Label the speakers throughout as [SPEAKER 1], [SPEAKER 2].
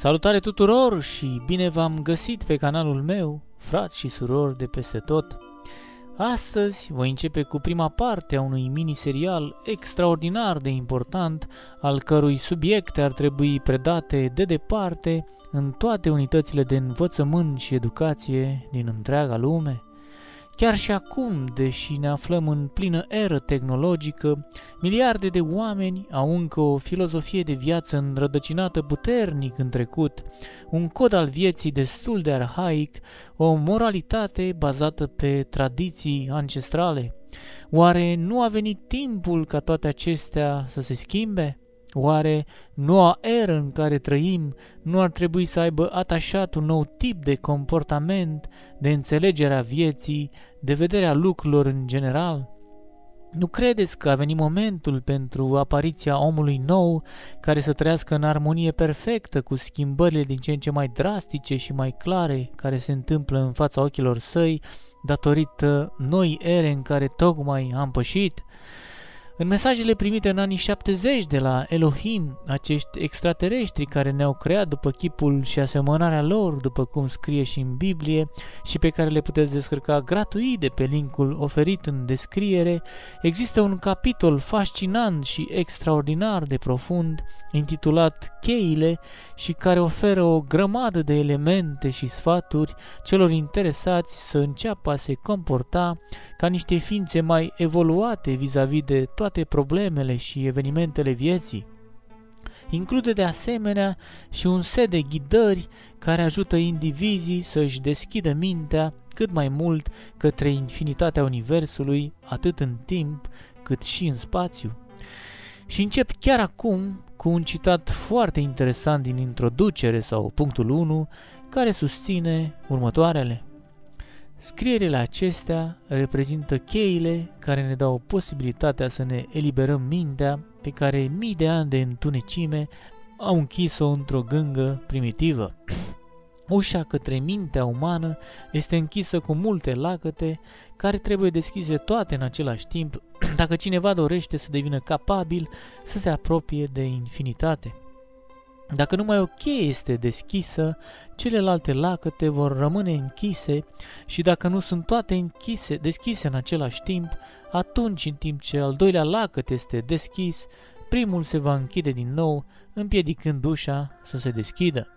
[SPEAKER 1] Salutare tuturor și bine v-am găsit pe canalul meu, frați și surori de peste tot. Astăzi voi începe cu prima parte a unui mini-serial extraordinar de important, al cărui subiecte ar trebui predate de departe în toate unitățile de învățământ și educație din întreaga lume. Chiar și acum, deși ne aflăm în plină eră tehnologică, miliarde de oameni au încă o filozofie de viață înrădăcinată puternic în trecut, un cod al vieții destul de arhaic, o moralitate bazată pe tradiții ancestrale. Oare nu a venit timpul ca toate acestea să se schimbe? Oare noua eră în care trăim nu ar trebui să aibă atașat un nou tip de comportament, de înțelegerea vieții, de vederea lucrurilor în general? Nu credeți că a venit momentul pentru apariția omului nou, care să trăiască în armonie perfectă cu schimbările din ce în ce mai drastice și mai clare care se întâmplă în fața ochilor săi, datorită noii ere în care tocmai am pășit? În mesajele primite în anii 70 de la Elohim, acești extraterestri care ne-au creat după chipul și asemănarea lor, după cum scrie și în Biblie, și pe care le puteți descărca gratuit de pe linkul oferit în descriere, există un capitol fascinant și extraordinar de profund, intitulat Cheile, și care oferă o grămadă de elemente și sfaturi celor interesați să înceapă a se comporta ca niște ființe mai evoluate vis-a-vis de toate problemele și evenimentele vieții. Include de asemenea și un set de ghidări care ajută indivizii să-și deschidă mintea cât mai mult către infinitatea universului, atât în timp cât și în spațiu. Și încep chiar acum cu un citat foarte interesant din introducere sau punctul 1, care susține următoarele. Scrierile acestea reprezintă cheile care ne dau posibilitatea să ne eliberăm mintea pe care mii de ani de întunecime au închis-o într-o gângă primitivă. Ușa către mintea umană este închisă cu multe lacăte care trebuie deschise toate în același timp dacă cineva dorește să devină capabil să se apropie de infinitate. Dacă numai o cheie este deschisă, celelalte lacăte vor rămâne închise și dacă nu sunt toate deschise în același timp, atunci, în timp ce al doilea lacăt este deschis, primul se va închide din nou, împiedicând ușa să se deschidă.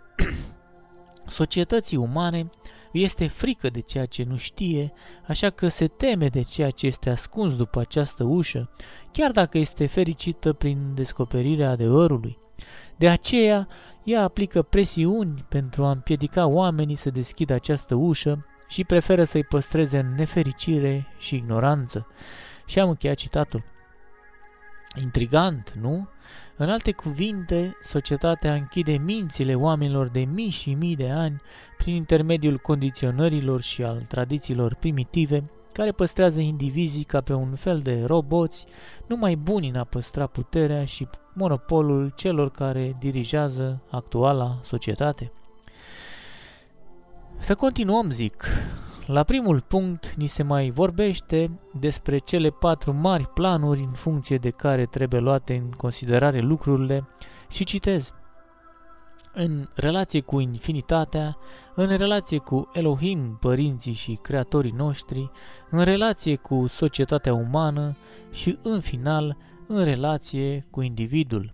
[SPEAKER 1] Societății umane îi este frică de ceea ce nu știe, așa că se teme de ceea ce este ascuns după această ușă, chiar dacă este fericită prin descoperirea adevărului. De aceea, ea aplică presiuni pentru a împiedica oamenii să deschidă această ușă și preferă să-i păstreze în nefericire și ignoranță. Și am încheiat citatul. Intrigant, nu? În alte cuvinte, societatea închide mințile oamenilor de mii și mii de ani prin intermediul condiționărilor și al tradițiilor primitive, care păstrează indivizii ca pe un fel de roboți, numai buni în a păstra puterea și monopolul celor care dirigează actuala societate. Să continuăm, zic. La primul punct ni se mai vorbește despre cele 4 mari planuri în funcție de care trebuie luate în considerare lucrurile și citez. În relație cu infinitatea, în relație cu Elohim, părinții și creatorii noștri, în relație cu societatea umană și, în final, în relație cu individul.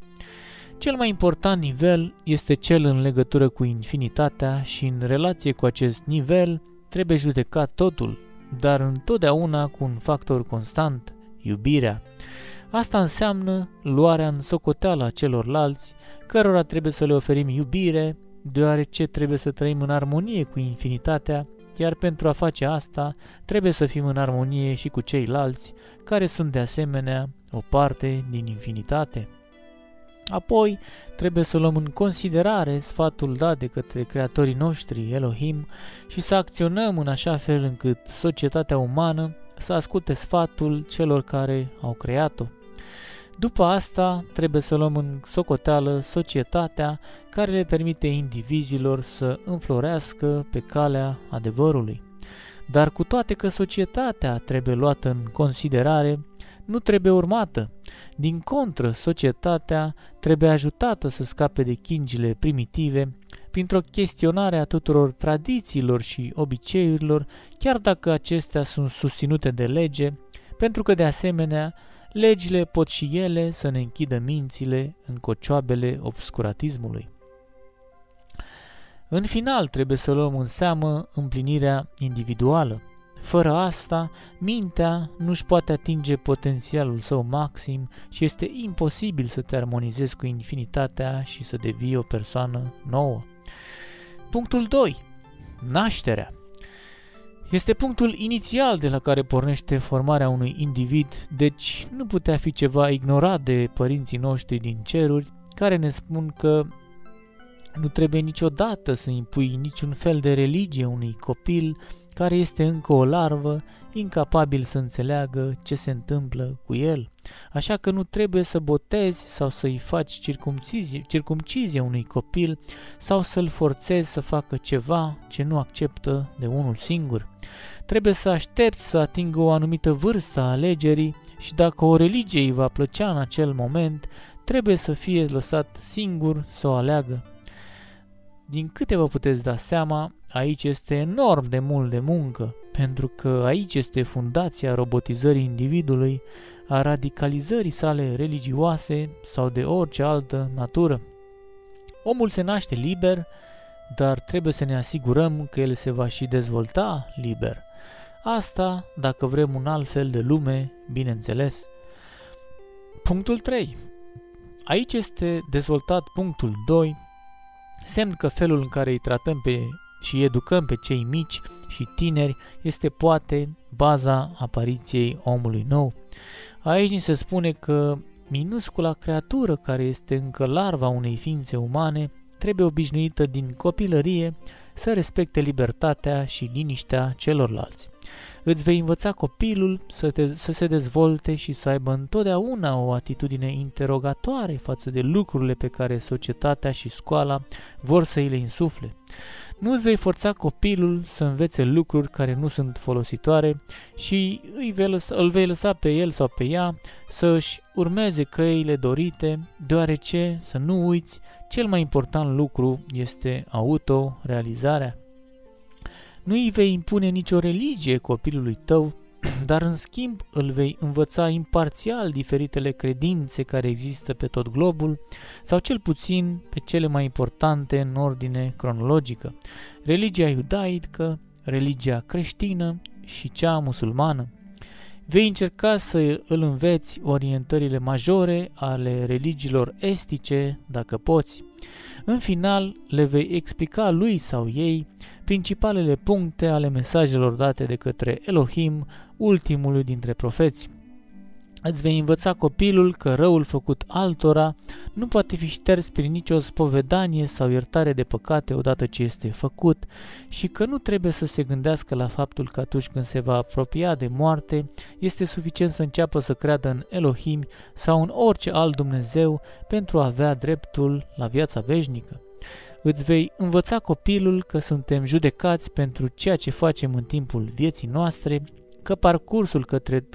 [SPEAKER 1] Cel mai important nivel este cel în legătură cu infinitatea și în relație cu acest nivel trebuie judecat totul, dar întotdeauna cu un factor constant, iubirea. Asta înseamnă luarea în socoteală a celorlalți, cărora trebuie să le oferim iubire, deoarece trebuie să trăim în armonie cu infinitatea, iar pentru a face asta trebuie să fim în armonie și cu ceilalți, care sunt de asemenea o parte din infinitate. Apoi, trebuie să luăm în considerare sfatul dat de către creatorii noștri, Elohim, și să acționăm în așa fel încât societatea umană să asculte sfatul celor care au creat-o. După asta, trebuie să luăm în socoteală societatea care le permite indivizilor să înflorească pe calea adevărului. Dar cu toate că societatea trebuie luată în considerare, nu trebuie urmată. Din contră, societatea trebuie ajutată să scape de chingile primitive printr-o chestionare a tuturor tradițiilor și obiceiurilor, chiar dacă acestea sunt susținute de lege, pentru că de asemenea legile pot și ele să ne închidă mințile în cocioabele obscuratismului. În final, trebuie să luăm în seamă împlinirea individuală. Fără asta, mintea nu-și poate atinge potențialul său maxim și este imposibil să te armonizezi cu infinitatea și să devii o persoană nouă. Punctul 2. Nașterea. Este punctul inițial de la care pornește formarea unui individ, deci nu putea fi ceva ignorat de părinții noștri din ceruri, care ne spun că nu trebuie niciodată să impui niciun fel de religie unui copil care este încă o larvă, incapabil să înțeleagă ce se întâmplă cu el. Așa că nu trebuie să botezi sau să-i faci circumcizie unui copil sau să-l forțezi să facă ceva ce nu acceptă de unul singur. Trebuie să aștepți să atingă o anumită vârstă a alegerii și dacă o religie îi va plăcea în acel moment, trebuie să fie lăsat singur să o aleagă. Din câte vă puteți da seama, aici este enorm de mult de muncă, pentru că aici este fundația robotizării individului, a radicalizării sale religioase sau de orice altă natură. Omul se naște liber, dar trebuie să ne asigurăm că el se va și dezvolta liber. Asta dacă vrem un alt fel de lume, bineînțeles. Punctul 3. Aici este dezvoltat punctul 2, semn că felul în care îi tratăm și educăm pe cei mici și tineri este poate baza apariției omului nou. Aici ni se spune că minuscula creatură care este încă larva unei ființe umane trebuie obișnuită din copilărie să respecte libertatea și liniștea celorlalți. Îți vei învăța copilul să se dezvolte și să aibă întotdeauna o atitudine interogatoare față de lucrurile pe care societatea și școala vor să îi le insufle. Nu îți vei forța copilul să învețe lucruri care nu sunt folositoare și îl vei lăsa pe el sau pe ea să își urmeze căile dorite, deoarece, să nu uiți, cel mai important lucru este autorealizarea. Nu îi vei impune nicio religie copilului tău, dar în schimb îl vei învăța imparțial diferitele credințe care există pe tot globul, sau cel puțin pe cele mai importante în ordine cronologică: religia iudaică, religia creștină și cea musulmană. Vei încerca să îl înveți orientările majore ale religiilor estice, dacă poți. În final, le vei explica lui sau ei principalele puncte ale mesajelor date de către Elohim, ultimul dintre profeți. Îți vei învăța copilul că răul făcut altora nu poate fi șters prin nicio spovedanie sau iertare de păcate odată ce este făcut și că nu trebuie să se gândească la faptul că atunci când se va apropia de moarte, este suficient să înceapă să creadă în Elohim sau în orice alt Dumnezeu pentru a avea dreptul la viața veșnică. Îți vei învăța copilul că suntem judecați pentru ceea ce facem în timpul vieții noastre, că parcursul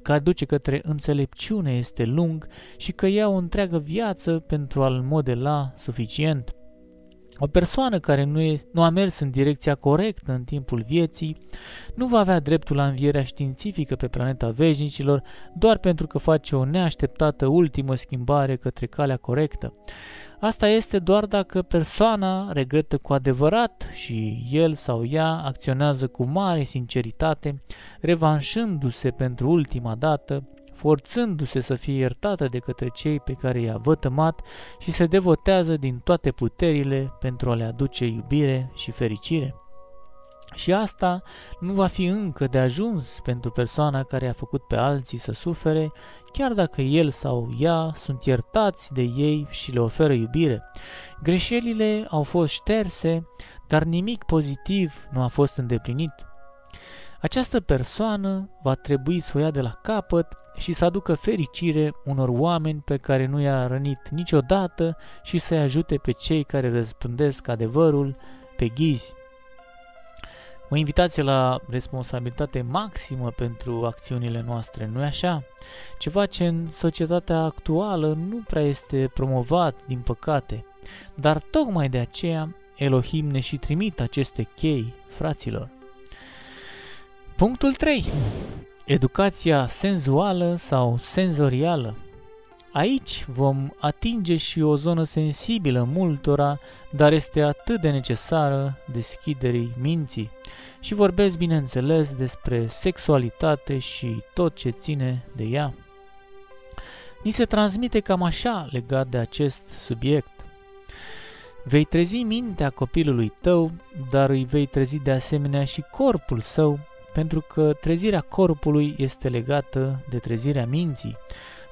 [SPEAKER 1] care duce către înțelepciune este lung și că ia o întreagă viață pentru a-l modela suficient. O persoană care nu a mers în direcția corectă în timpul vieții nu va avea dreptul la învierea științifică pe planeta veșnicilor doar pentru că face o neașteptată ultimă schimbare către calea corectă. Asta este doar dacă persoana regretă cu adevărat și el sau ea acționează cu mare sinceritate, revanșându-se pentru ultima dată, forțându-se să fie iertată de către cei pe care i-a vătămat și se devotează din toate puterile pentru a le aduce iubire și fericire. Și asta nu va fi încă de ajuns pentru persoana care a făcut pe alții să sufere, chiar dacă el sau ea sunt iertați de ei și le oferă iubire. Greșelile au fost șterse, dar nimic pozitiv nu a fost îndeplinit. Această persoană va trebui să o ia de la capăt și să aducă fericire unor oameni pe care nu i-a rănit niciodată și să-i ajute pe cei care răspândesc adevărul pe ghizi. O invitație la responsabilitate maximă pentru acțiunile noastre, nu-i așa? Ceva ce în societatea actuală nu prea este promovat, din păcate. Dar tocmai de aceea Elohim ne și trimit aceste chei, fraților. Punctul 3. Educația senzuală sau senzorială. Aici vom atinge și o zonă sensibilă multora, dar este atât de necesară deschiderii minții. Și vorbesc, bineînțeles, despre sexualitate și tot ce ține de ea. Ni se transmite cam așa legat de acest subiect. Vei trezi mintea copilului tău, dar îi vei trezi de asemenea și corpul său, pentru că trezirea corpului este legată de trezirea minții.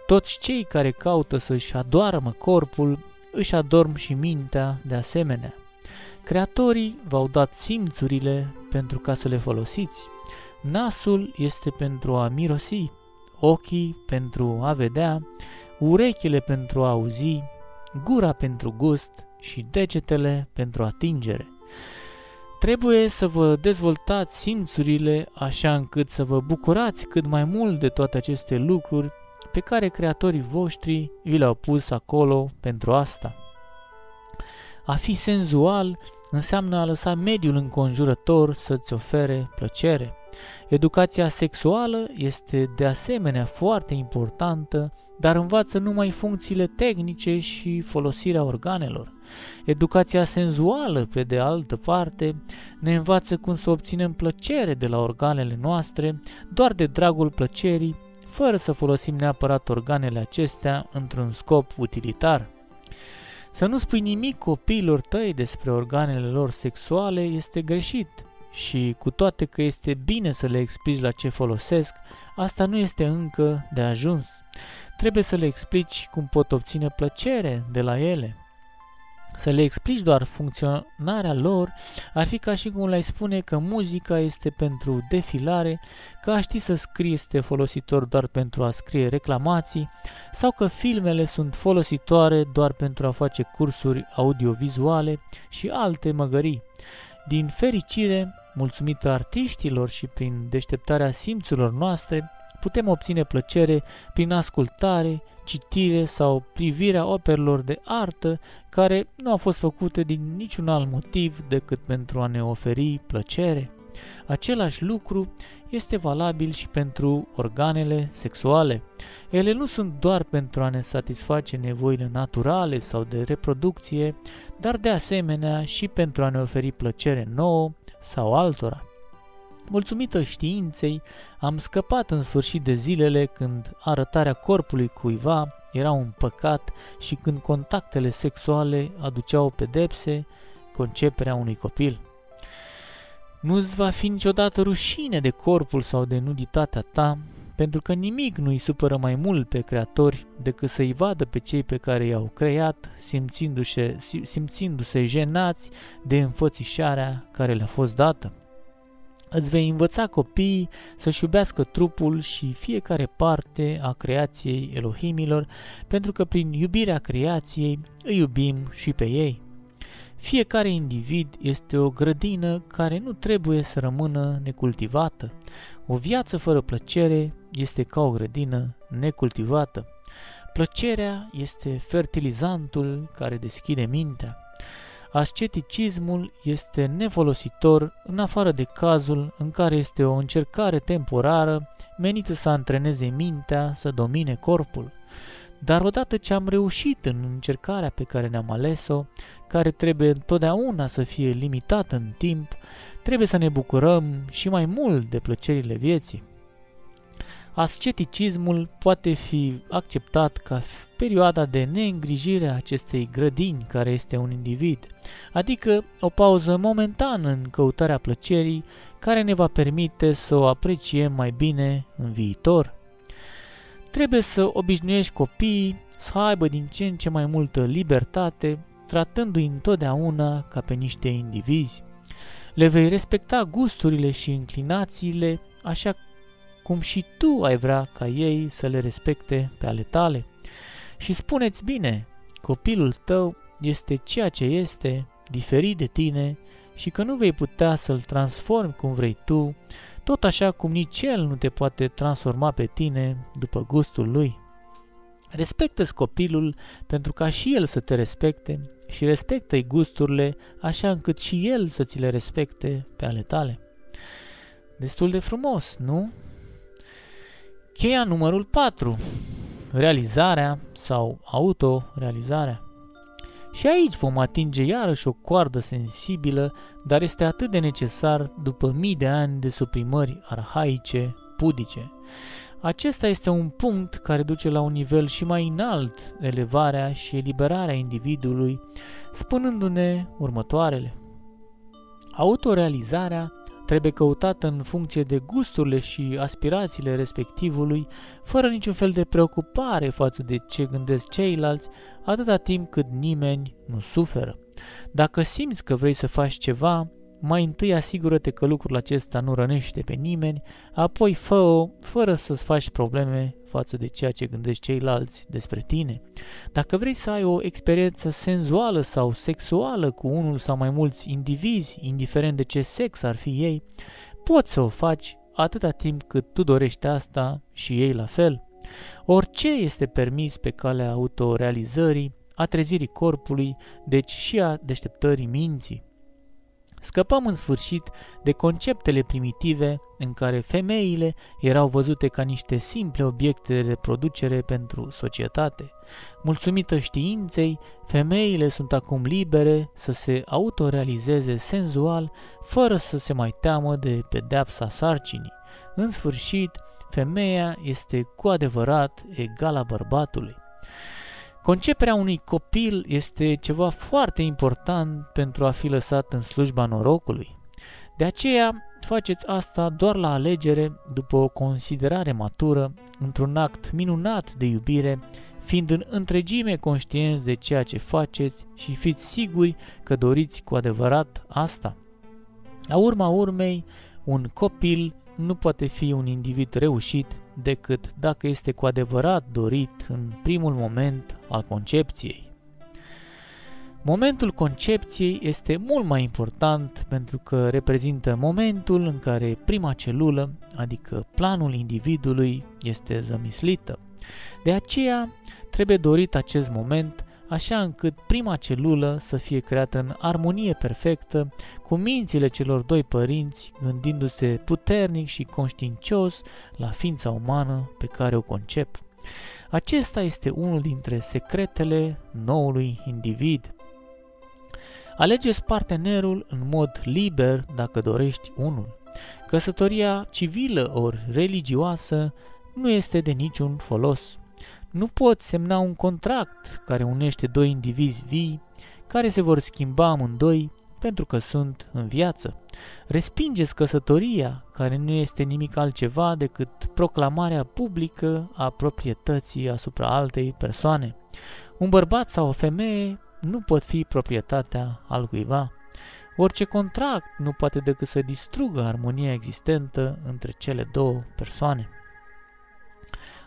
[SPEAKER 1] Toți cei care caută să-și adoarmă corpul, își adorm și mintea de asemenea. Creatorii v-au dat simțurile pentru ca să le folosiți. Nasul este pentru a mirosi, ochii pentru a vedea, urechile pentru a auzi, gura pentru gust și degetele pentru atingere. Trebuie să vă dezvoltați simțurile așa încât să vă bucurați cât mai mult de toate aceste lucruri pe care creatorii voștri vi le-au pus acolo pentru asta. A fi senzual înseamnă a lăsa mediul înconjurător să-ți ofere plăcere. Educația sexuală este de asemenea foarte importantă, dar învață numai funcțiile tehnice și folosirea organelor. Educația senzuală, pe de altă parte, ne învață cum să obținem plăcere de la organele noastre doar de dragul plăcerii, fără să folosim neapărat organele acestea într-un scop utilitar. Să nu spui nimic copiilor tăi despre organele lor sexuale este greșit și, cu toate că este bine să le explici la ce folosesc, asta nu este încă de ajuns. Trebuie să le explici cum pot obține plăcere de la ele. Să le explici doar funcționarea lor ar fi ca și cum le-ai spune că muzica este pentru defilare, că a ști să scrii este folositor doar pentru a scrie reclamații sau că filmele sunt folositoare doar pentru a face cursuri audiovizuale și alte măgării. Din fericire, mulțumită artiștilor și prin deșteptarea simțurilor noastre, putem obține plăcere prin ascultare, citire sau privirea operelor de artă care nu au fost făcute din niciun alt motiv decât pentru a ne oferi plăcere. Același lucru este valabil și pentru organele sexuale. Ele nu sunt doar pentru a ne satisface nevoile naturale sau de reproducție, dar de asemenea și pentru a ne oferi plăcere nouă sau altora. Mulțumită științei, am scăpat în sfârșit de zilele când arătarea corpului cuiva era un păcat și când contactele sexuale aduceau pedepse conceperea unui copil. Nu-ți va fi niciodată rușine de corpul sau de nuditatea ta, pentru că nimic nu îi supără mai mult pe creatori decât să-i vadă pe cei pe care i-au creat, simțindu-se jenați de înfățișarea care le-a fost dată. Îți vei învăța copiii să-și iubească trupul și fiecare parte a creației Elohimilor, pentru că prin iubirea creației îi iubim și pe ei. Fiecare individ este o grădină care nu trebuie să rămână necultivată. O viață fără plăcere este ca o grădină necultivată. Plăcerea este fertilizantul care deschide mintea. Asceticismul este nefolositor în afară de cazul în care este o încercare temporară menită să antreneze mintea să domine corpul. Dar odată ce am reușit în încercarea pe care ne-am ales-o, care trebuie întotdeauna să fie limitată în timp, trebuie să ne bucurăm și mai mult de plăcerile vieții. Asceticismul poate fi acceptat ca perioada de neîngrijire a acestei grădini care este un individ, adică o pauză momentană în căutarea plăcerii care ne va permite să o apreciem mai bine în viitor. Trebuie să obișnuiești copiii să aibă din ce în ce mai multă libertate, tratându-i întotdeauna ca pe niște indivizi. Le vei respecta gusturile și inclinațiile, așa cum și tu ai vrea ca ei să le respecte pe ale tale. Și spuneți bine, copilul tău este ceea ce este, diferit de tine, și că nu vei putea să-l transformi cum vrei tu, tot așa cum nici el nu te poate transforma pe tine după gustul lui. Respectă-ți copilul pentru ca și el să te respecte și respectă-i gusturile așa încât și el să ți le respecte pe ale tale. Destul de frumos, nu? Cheia numărul 4. Realizarea sau autorealizarea. Și aici vom atinge iarăși o coardă sensibilă, dar este atât de necesar după mii de ani de suprimări arhaice, pudice. Acesta este un punct care duce la un nivel și mai înalt elevarea și eliberarea individului, spunându-ne următoarele. Autorealizarea trebuie căutată în funcție de gusturile și aspirațiile respectivului, fără niciun fel de preocupare față de ce gândesc ceilalți, atâta timp cât nimeni nu suferă. Dacă simți că vrei să faci ceva, mai întâi asigură-te că lucrul acesta nu rănește pe nimeni, apoi fă-o fără să-ți faci probleme față de ceea ce gândesc ceilalți despre tine. Dacă vrei să ai o experiență senzuală sau sexuală cu unul sau mai mulți indivizi, indiferent de ce sex ar fi ei, poți să o faci atâta timp cât tu dorești asta și ei la fel. Orice este permis pe calea autorealizării, a trezirii corpului, deci și a deșteptării minții. Scăpăm în sfârșit de conceptele primitive în care femeile erau văzute ca niște simple obiecte de reproducere pentru societate. Mulțumită științei, femeile sunt acum libere să se autorealizeze senzual, fără să se mai teamă de pedeapsa sarcinii. În sfârșit, femeia este cu adevărat egala bărbatului. Conceperea unui copil este ceva foarte important pentru a fi lăsat în slujba norocului. De aceea, faceți asta doar la alegere, după o considerare matură, într-un act minunat de iubire, fiind în întregime conștienți de ceea ce faceți și fiți siguri că doriți cu adevărat asta. La urma urmei, un copil nu poate fi un individ reușit decât dacă este cu adevărat dorit în primul moment al concepției. Momentul concepției este mult mai important pentru că reprezintă momentul în care prima celulă, adică planul individului, este zămislită. De aceea trebuie dorit acest moment așa încât prima celulă să fie creată în armonie perfectă cu mințile celor doi părinți, gândindu-se puternic și conștiincios la ființa umană pe care o concep. Acesta este unul dintre secretele noului individ. Alegeți partenerul în mod liber dacă dorești unul. Căsătoria civilă ori religioasă nu este de niciun folos. Nu poți semna un contract care unește doi indivizi vii, care se vor schimba amândoi pentru că sunt în viață. Respingeți căsătoria, care nu este nimic altceva decât proclamarea publică a proprietății asupra altei persoane. Un bărbat sau o femeie nu pot fi proprietatea altcuiva. Orice contract nu poate decât să distrugă armonia existentă între cele două persoane.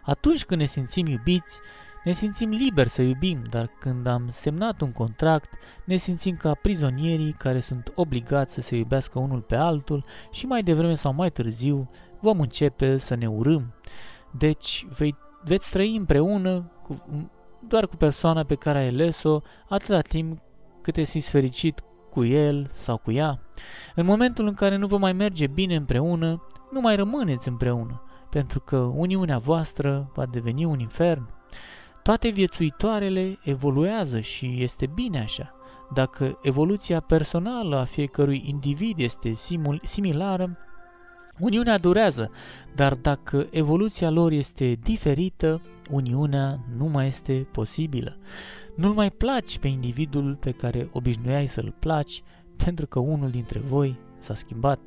[SPEAKER 1] Atunci când ne simțim iubiți, ne simțim liberi să iubim, dar când am semnat un contract, ne simțim ca prizonierii care sunt obligați să se iubească unul pe altul și mai devreme sau mai târziu vom începe să ne urâm. Deci veți trăi împreună doar cu persoana pe care ai ales-o atâta timp cât te simți fericit cu el sau cu ea. În momentul în care nu vă mai merge bine împreună, nu mai rămâneți împreună, pentru că uniunea voastră va deveni un infern. Toate viețuitoarele evoluează și este bine așa. Dacă evoluția personală a fiecărui individ este similară, uniunea durează, dar dacă evoluția lor este diferită, uniunea nu mai este posibilă. Nu-l mai placi pe individul pe care obișnuiai să-l placi, pentru că unul dintre voi s-a schimbat.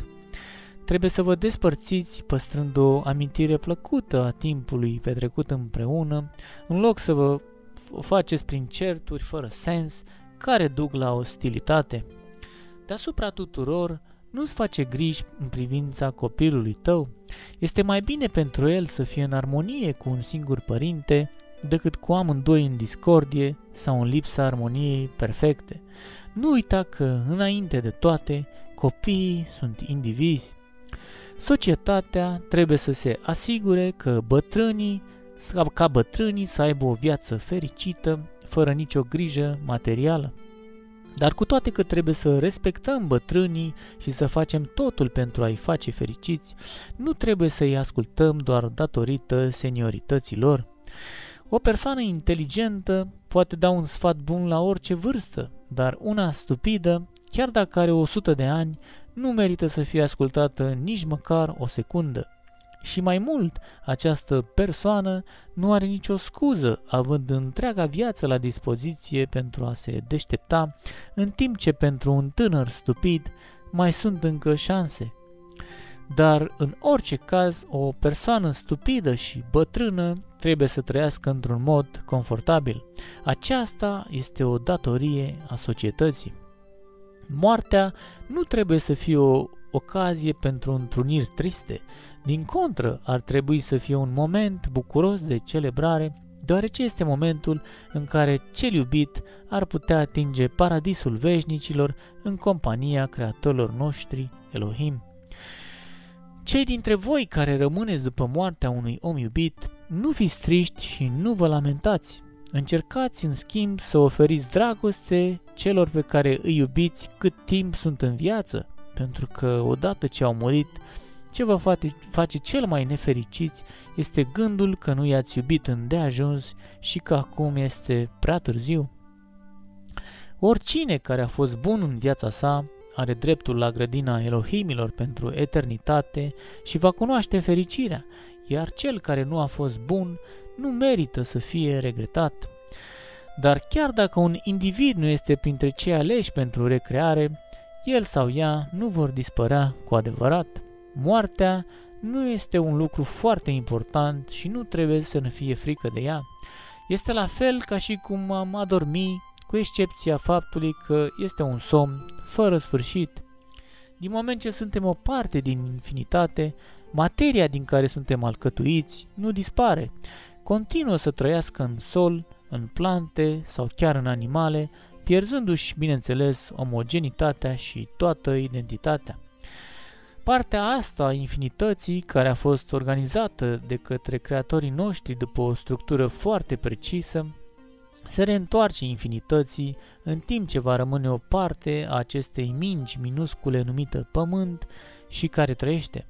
[SPEAKER 1] Trebuie să vă despărțiți păstrând o amintire plăcută a timpului petrecut împreună, în loc să vă faceți prin certuri fără sens care duc la ostilitate. Deasupra tuturor, nu-ți face griji în privința copilului tău. Este mai bine pentru el să fie în armonie cu un singur părinte decât cu amândoi în discordie sau în lipsa armoniei perfecte. Nu uita că, înainte de toate, copiii sunt indivizi. Societatea trebuie să se asigure că bătrânii să aibă o viață fericită, fără nicio grijă materială. Dar cu toate că trebuie să respectăm bătrânii și să facem totul pentru a-i face fericiți, nu trebuie să-i ascultăm doar datorită seniorității lor. O persoană inteligentă poate da un sfat bun la orice vârstă, dar una stupidă, chiar dacă are 100 de ani, nu merită să fie ascultată nici măcar o secundă. Și mai mult, această persoană nu are nicio scuză, având întreaga viață la dispoziție pentru a se deștepta, în timp ce pentru un tânăr stupid mai sunt încă șanse. Dar, în orice caz, o persoană stupidă și bătrână trebuie să trăiască într-un mod confortabil. Aceasta este o datorie a societății. Moartea nu trebuie să fie o ocazie pentru întruniri triste. Din contră, ar trebui să fie un moment bucuros de celebrare, deoarece este momentul în care cel iubit ar putea atinge paradisul veșnicilor în compania creatorilor noștri, Elohim. Cei dintre voi care rămâneți după moartea unui om iubit, nu fiți triști și nu vă lamentați. Încercați, în schimb, să oferiți dragoste celor pe care îi iubiți cât timp sunt în viață, pentru că odată ce au murit, ce vă face cel mai nefericiți este gândul că nu i-ați iubit îndeajuns și că acum este prea târziu. Oricine care a fost bun în viața sa are dreptul la grădina Elohimilor pentru eternitate și va cunoaște fericirea, iar cel care nu a fost bun nu merită să fie regretat. Dar chiar dacă un individ nu este printre cei aleși pentru recreare, el sau ea nu vor dispărea cu adevărat. Moartea nu este un lucru foarte important și nu trebuie să ne fie frică de ea. Este la fel ca și cum am adormi, cu excepția faptului că este un somn fără sfârșit. Din moment ce suntem o parte din infinitate, materia din care suntem alcătuiți nu dispare. Continuă să trăiască în sol, în plante sau chiar în animale, pierzându-și, bineînțeles, omogenitatea și toată identitatea. Partea asta a infinității, care a fost organizată de către creatorii noștri după o structură foarte precisă, se reîntoarce infinității, în timp ce va rămâne o parte a acestei mingi minuscule numită Pământ și care trăiește.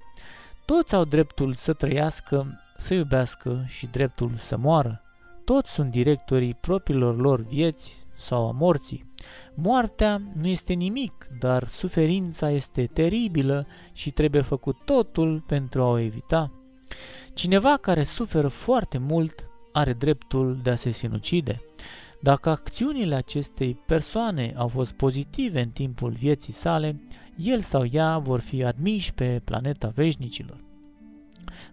[SPEAKER 1] Toți au dreptul să trăiască, să iubească și dreptul să moară. Toți sunt directorii propriilor lor vieți sau a morții. Moartea nu este nimic, dar suferința este teribilă și trebuie făcut totul pentru a o evita. Cineva care suferă foarte mult are dreptul de a se sinucide. Dacă acțiunile acestei persoane au fost pozitive în timpul vieții sale, el sau ea vor fi admiși pe planeta veșnicilor.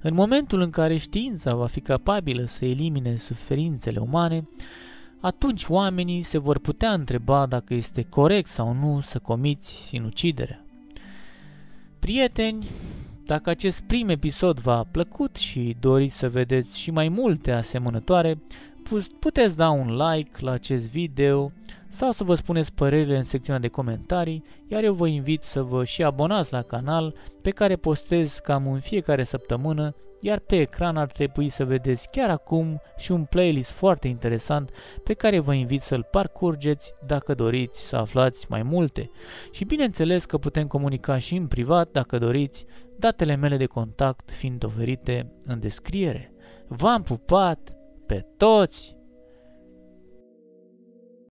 [SPEAKER 1] În momentul în care știința va fi capabilă să elimine suferințele umane, atunci oamenii se vor putea întreba dacă este corect sau nu să comiți sinuciderea. Prieteni, dacă acest prim episod v-a plăcut și doriți să vedeți și mai multe asemănătoare, puteți da un like la acest video sau să vă spuneți părerile în secțiunea de comentarii, iar eu vă invit să vă și abonați la canal, pe care postez cam în fiecare săptămână, iar pe ecran ar trebui să vedeți chiar acum și un playlist foarte interesant pe care vă invit să-l parcurgeți dacă doriți să aflați mai multe. Și bineînțeles că putem comunica și în privat dacă doriți, datele mele de contact fiind oferite în descriere. V-am pupat pe toți!